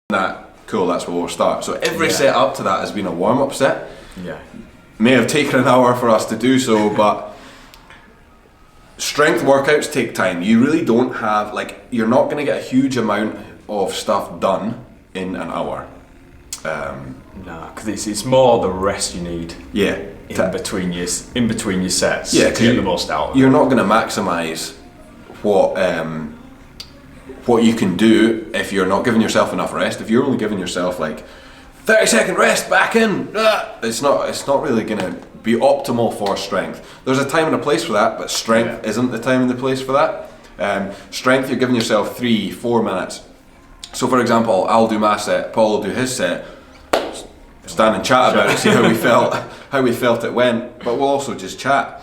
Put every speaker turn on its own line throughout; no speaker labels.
that, cool, that's where we'll start. So every set up to that has been a warm-up set.
Yeah.
May have taken an hour for us to do so, but strength workouts take time. You really don't have, like, you're not going to get a huge amount of stuff done in an hour.
No, because it's more the rest you need.
Yeah.
In between your sets.
Yeah,
to get the most out of it.
You're not going to maximise what you can do if you're not giving yourself enough rest. If you're only giving yourself like 30-second rest back in, it's not really going to be optimal for strength. There's a time and a place for that, but strength isn't the time and the place for that. Strength, you're giving yourself 3-4 minutes. So for example, I'll do my set, Paul will do his set, stand and chat about it, see how we felt it went, but we'll also just chat.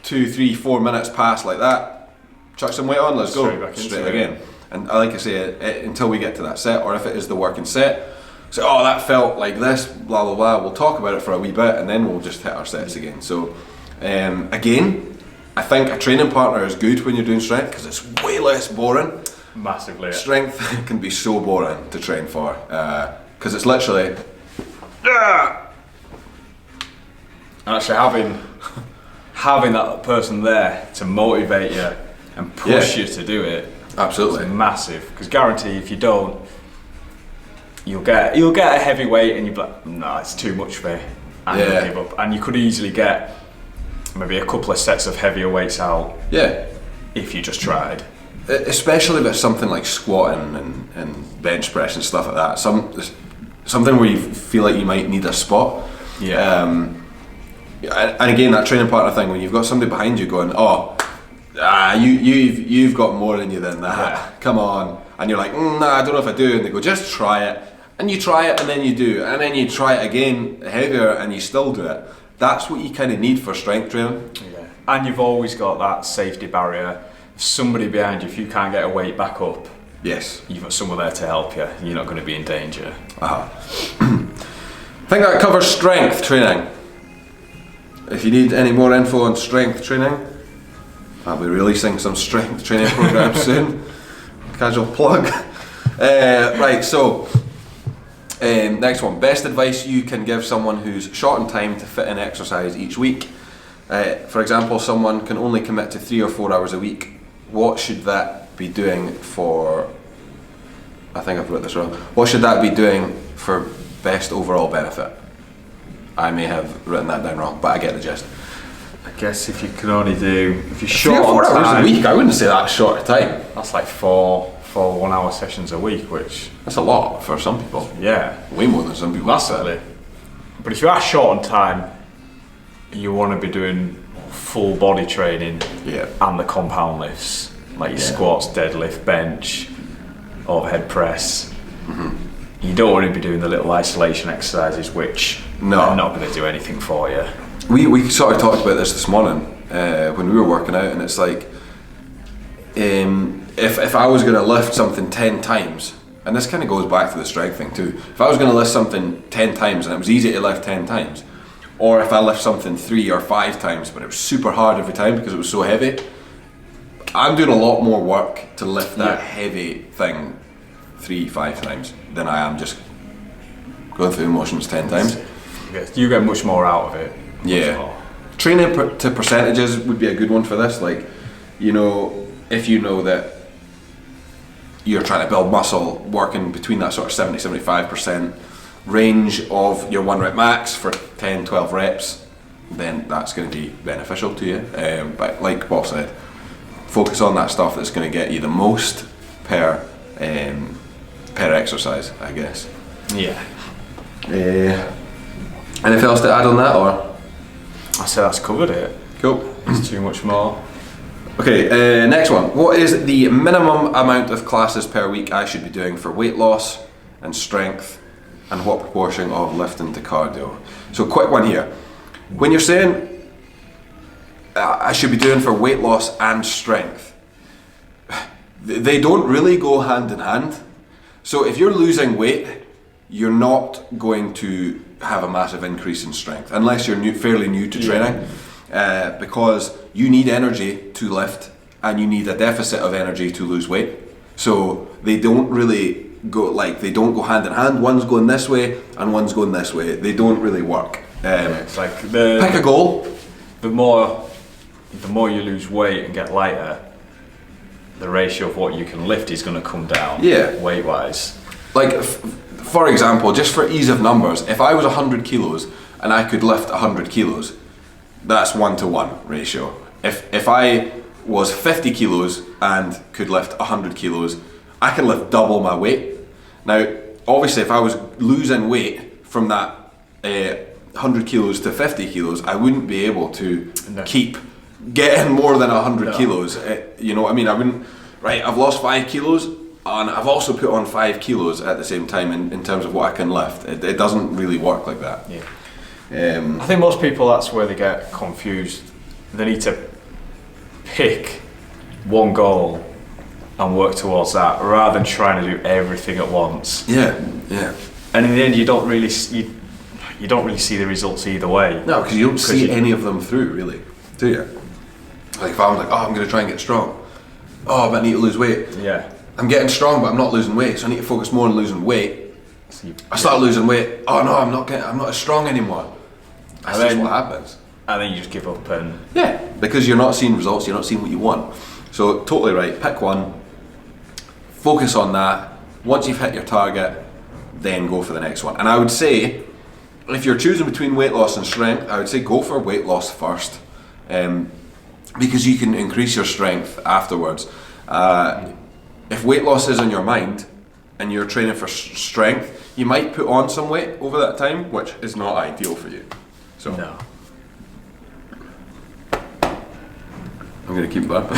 2, 3, 4 minutes pass like that, chuck some weight on, let's go, straight again. And like I say, until we get to that set, or if it is the working set, say, oh, that felt like this, blah blah blah, we'll talk about it for a wee bit and then we'll just hit our sets again. So again, I think a training partner is good when you're doing strength because it's way less boring.
Massively.
Strength can be so boring to train for because it's literally
actually having that person there to motivate you and push you to do it.
Absolutely.
It's massive, because guarantee if you don't, you'll get a heavy weight and you'll be like, no, it's too much for me, and you'll give up. And you could easily get maybe a couple of sets of heavier weights out if you just tried.
Especially if it's something like squatting and bench press and stuff like that, something where you feel like you might need a spot. And again, that training partner thing, when you've got somebody behind you going, you've got more in you than that, come on, and you're like, nah, I don't know if I do, and they go, just try it, and you try it, and then you do, and then you try it again heavier, and you still do it. That's what you kind of need for strength training.
And you've always got that safety barrier, somebody behind you. If you can't get a weight back up, you've got someone there to help you, you're not going to be in danger.
I think that covers strength training. If you need any more info on strength training, I'll be releasing some strength training programs soon. Casual plug. Right, so next one. Best advice you can give someone who's short on time to fit in exercise each week. For example, someone can only commit to 3 or 4 hours a week. What should that be doing for, I think I've wrote this wrong. What should that be doing for best overall benefit? I may have written that down wrong, but I get the gist.
I guess if you can only do, if you're short
3 or 4
on
hours
time,
a week, I wouldn't say that's short a time.
That's like four 1 hour sessions a week, which...
That's a lot for some people.
Yeah.
Way more than some people.
Massively. But if you are short on time, you want to be doing full body training and the compound lifts, like your squats, deadlift, bench, overhead press. You don't want to be doing the little isolation exercises which are not going to do anything for you.
We sort of talked about this morning when we were working out, and it's like if I was going to lift something 10 times, and this kind of goes back to the strength thing too, if I was going to lift something 10 times and it was easy to lift 10 times, or if I lift something 3 or 5 times but it was super hard every time because it was so heavy, I'm doing a lot more work to lift that heavy thing 3-5 times than I am just going through the motions 10 times.
You get much more out of it.
Training to percentages would be a good one for this. Like, you know, if you know that you're trying to build muscle, working between that sort of 70-75% range of your 1 rep max for 10-12 reps, then that's going to be beneficial to you. But like Paul said, focus on that stuff that's going to get you the most per exercise, I guess. Anything else to add on that, or?
I say that's covered it.
Cool.
There's too much more.
Okay, next one. What is the minimum amount of classes per week I should be doing for weight loss and strength, and what proportion of lifting to cardio? So quick one here. When you're saying I should be doing for weight loss and strength, they don't really go hand in hand. So if you're losing weight, you're not going to have a massive increase in strength unless you're fairly new to training, because you need energy to lift and you need a deficit of energy to lose weight. So they don't really go like they don't go hand in hand. One's going this way and one's going this way. They don't really work.
It's like
pick a goal.
The more you lose weight and get lighter, the ratio of what you can lift is going to come down.
Yeah.
Weight wise.
Like for example, just for ease of numbers, if I was 100 kilos and I could lift 100 kilos, that's 1-to-1 ratio. If I was 50 kilos and could lift 100 kilos, I can lift double my weight. Now, obviously, if I was losing weight from that 100 kilos to 50 kilos, I wouldn't be able to keep getting more than 100 kilos. You know what I mean? I wouldn't, right, I've lost 5 kilos and I've also put on 5 kilos at the same time in terms of what I can lift. It doesn't really work like that.
Yeah. I think most people, that's where they get confused. They need to pick one goal and work towards that rather than trying to do everything at once.
Yeah.
And in the end, you don't really see the results either way.
No, because you don't see any of them through, really, do you? Like if I'm like, oh, I'm going to try and get strong. Oh, but I need to lose weight.
Yeah.
I'm getting strong, but I'm not losing weight, so I need to focus more on losing weight. I start losing weight. Oh no, I'm not as strong anymore. That's just what happens.
And then you just give up and...
Yeah, because you're not seeing results, you're not seeing what you want. So totally right, pick one, focus on that. Once you've hit your target, then go for the next one. And I would say, if you're choosing between weight loss and strength, I would say go for weight loss first. Because you can increase your strength afterwards. If weight loss is on your mind, and you're training for strength, you might put on some weight over that time, which is not ideal for you. So.
No.
I'm going to keep burping.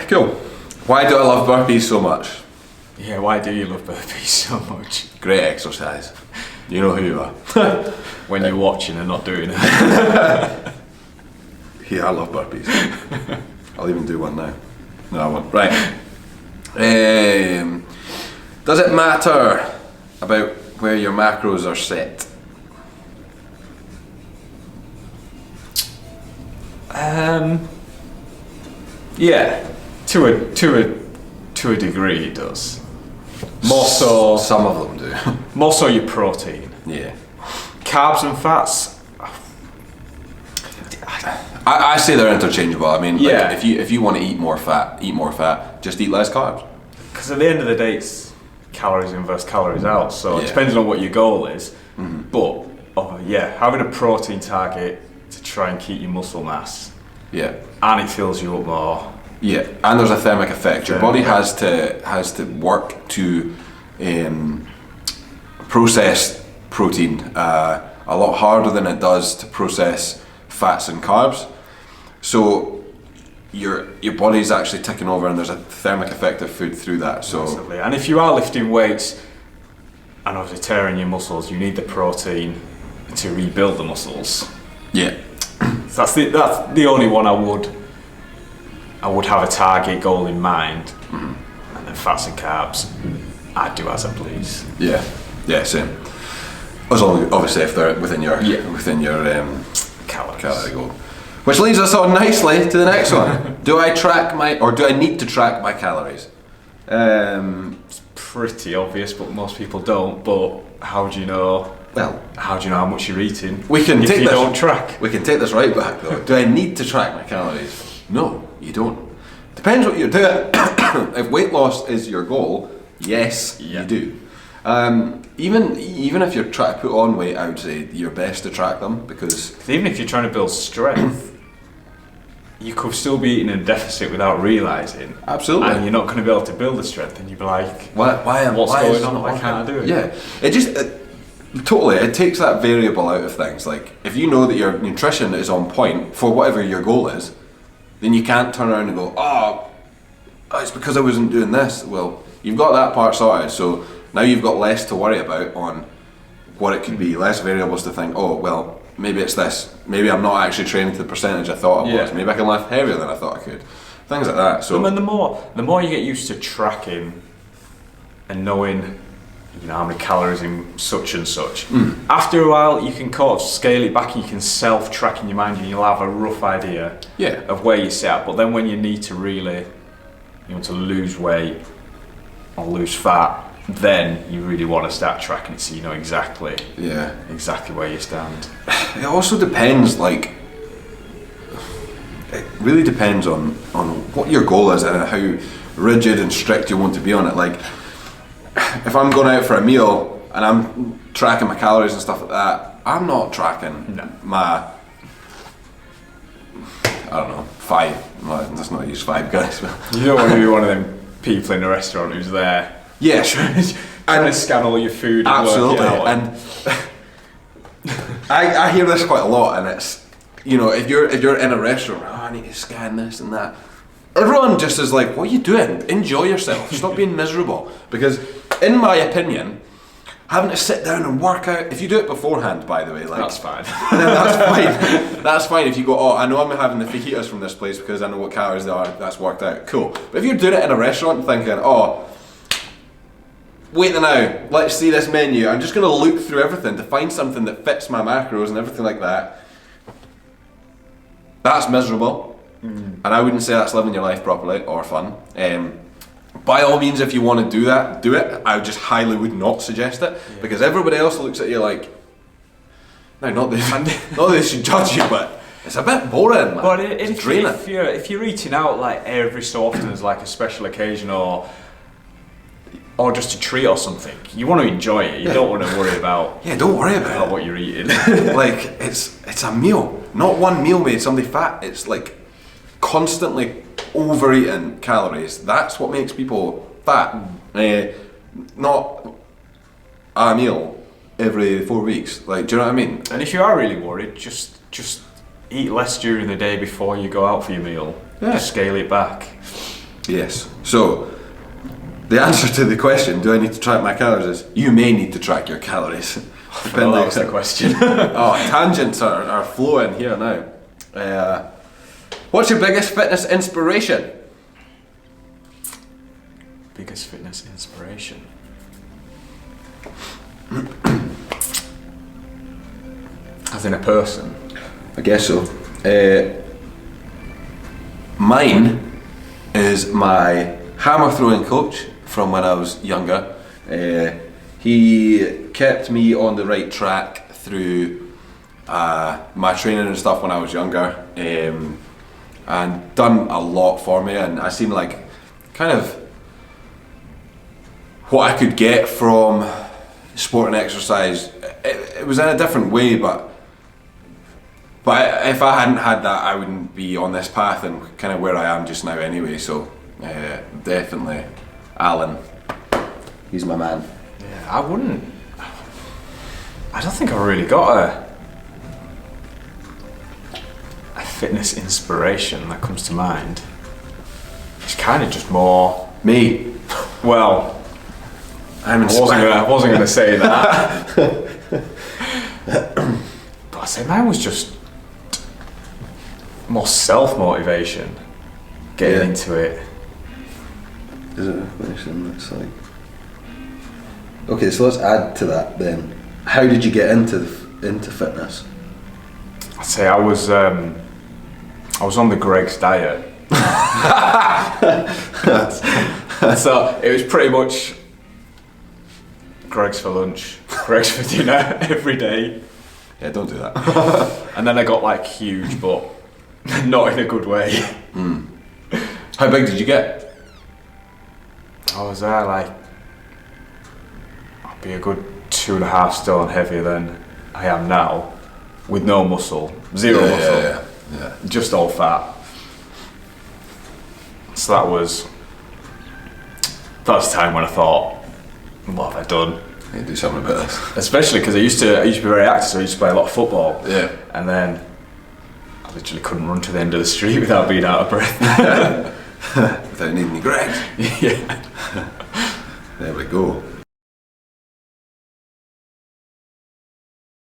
Cool. Why do I love burpees so much?
Yeah, why do you love burpees so much?
Great exercise. You know who you are.
When you're watching and not doing it.
Yeah, I love burpees. I'll even do one now. No, I won't. Right. Does it matter about where your macros are set?
Yeah, to a degree it does. More so,
some of them do.
More so your protein.
Yeah.
Carbs and fats.
I say they're interchangeable. I mean,
yeah.
Like if you want to eat more fat. Just eat less carbs.
Because at the end of the day, it's calories in versus calories out. So it depends on what your goal is. Mm-hmm. But having a protein target to try and keep your muscle mass.
Yeah.
And it fills you up more.
Yeah, and there's a thermic effect. Your body has to work to process protein a lot harder than it does to process fats and carbs. So your body's actually ticking over, and there's a thermic effect of food through that. So
massively. And if you are lifting weights and obviously tearing your muscles, you need the protein to rebuild the muscles.
Yeah.
So that's the only one I would have a target goal in mind. Mm-hmm. And then fats and carbs, I'd do as I please.
Yeah, same. As long, obviously, if they're within your calorie goal. Which leads us on nicely to the next one. Do I need to track my calories?
It's pretty obvious, but most people don't. But how do you know?
Well,
how do you know how much you're eating?
Don't
track.
We can take this right back though. Do I need to track my calories? No, you don't. Depends what you're doing. If weight loss is your goal, yes, you do. Even if you're trying to put on weight, I would say you're best to track them, because
even if you're trying to build strength, you could still be eating in a deficit without realising.
Absolutely.
And you're not going to be able to build the strength, and you'd be like,
what's
going on? Why can't I do it?
Yeah, totally. It takes that variable out of things. Like, if you know that your nutrition is on point for whatever your goal is, then you can't turn around and go, oh, it's because I wasn't doing this. Well, you've got that part sorted, so now you've got less to worry about on what it could be, less variables to think, oh, well, maybe it's this. Maybe I'm not actually training to the percentage I thought I was. Maybe I can lift heavier than I thought I could. Things like that. So,
and the more you get used to tracking and knowing, how many calories in such and such, after a while you can kind of scale it back, and you can self-track in your mind, and you'll have a rough idea of where you sit at. But then when you need to really, to lose weight, or lose fat, then you really want to start tracking it so you know exactly where you stand.
It also depends, like, it really depends on what your goal is and how rigid and strict you want to be on it. Like, if I'm going out for a meal and I'm tracking my calories and stuff like that, I'm not tracking my, I don't know, 5. Well, let's not use 5 guys.
You don't want to be one of them people in a restaurant who's there.
Yeah,
trying to scan all your food.
Absolutely, and I hear this quite a lot, and it's, you know, if you're in a restaurant, I need to scan this and that. Everyone just is like, what are you doing? Enjoy yourself. Stop being miserable. Because, in my opinion, having to sit down and work out, if you do it beforehand, by the way, like,
that's fine.
That's fine. That's fine if you go, oh, I know I'm having the fajitas from this place because I know what calories they are. That's worked out. Cool. But if you're doing it in a restaurant thinking, oh, wait now, let's see this menu. I'm just going to look through everything to find something that fits my macros and everything like that. That's miserable. And I wouldn't say that's living your life properly or fun. By all means, if you want to do that, do it. I just highly would not suggest it, because everybody else looks at you like, no, not that they should judge you, but it's a bit boring, man.
But if you're eating out like every so often as like a special occasion or just a treat or something, you want to enjoy it. You don't want to worry about
don't worry about
what you're eating.
Like, it's a meal, not one meal made somebody fat. It's like constantly overeating calories. That's what makes people fat. Not a meal every 4 weeks. Like, do you know what I mean?
And if you are really worried, just eat less during the day before you go out for your meal. Just scale it back.
Yes. So the answer to the question, do I need to track my calories, is you may need to track your calories.
Well, that was the question.
Tangents are flowing here now. What's your biggest fitness inspiration?
Biggest fitness inspiration? As in a person?
I guess so. Mine is my hammer throwing coach from when I was younger. He kept me on the right track through my training and stuff when I was younger. And done a lot for me, and I seen like kind of what I could get from sport and exercise. It was in a different way, but if I hadn't had that, I wouldn't be on this path and kind of where I am just now anyway. So definitely Alan, he's my man.
I don't think I really got a fitness inspiration that comes to mind. It's kind of just more
me.
Well,
I
wasn't gonna say that. But I say mine was just more self-motivation, getting into it.
Is it a question that's like, okay, so let's add to that then. How did you get into fitness?
I'd say I was on the Greg's diet. So it was pretty much Greg's for lunch, Greg's for dinner every day.
Yeah, don't do that.
And then I got like huge, but not in a good way.
How big did you get?
I was there like, I'd be a good 2.5 stone heavier than I am now, with no muscle, zero muscle.
Yeah.
Just all fat. So that was the time when I thought, what have I done?
I need to do something about this.
Especially because I used to be very active, so I used to play a lot of football.
Yeah.
And then I literally couldn't run to the end of the street without being out of breath.
Without needing any Gregs.
Yeah.
There we go.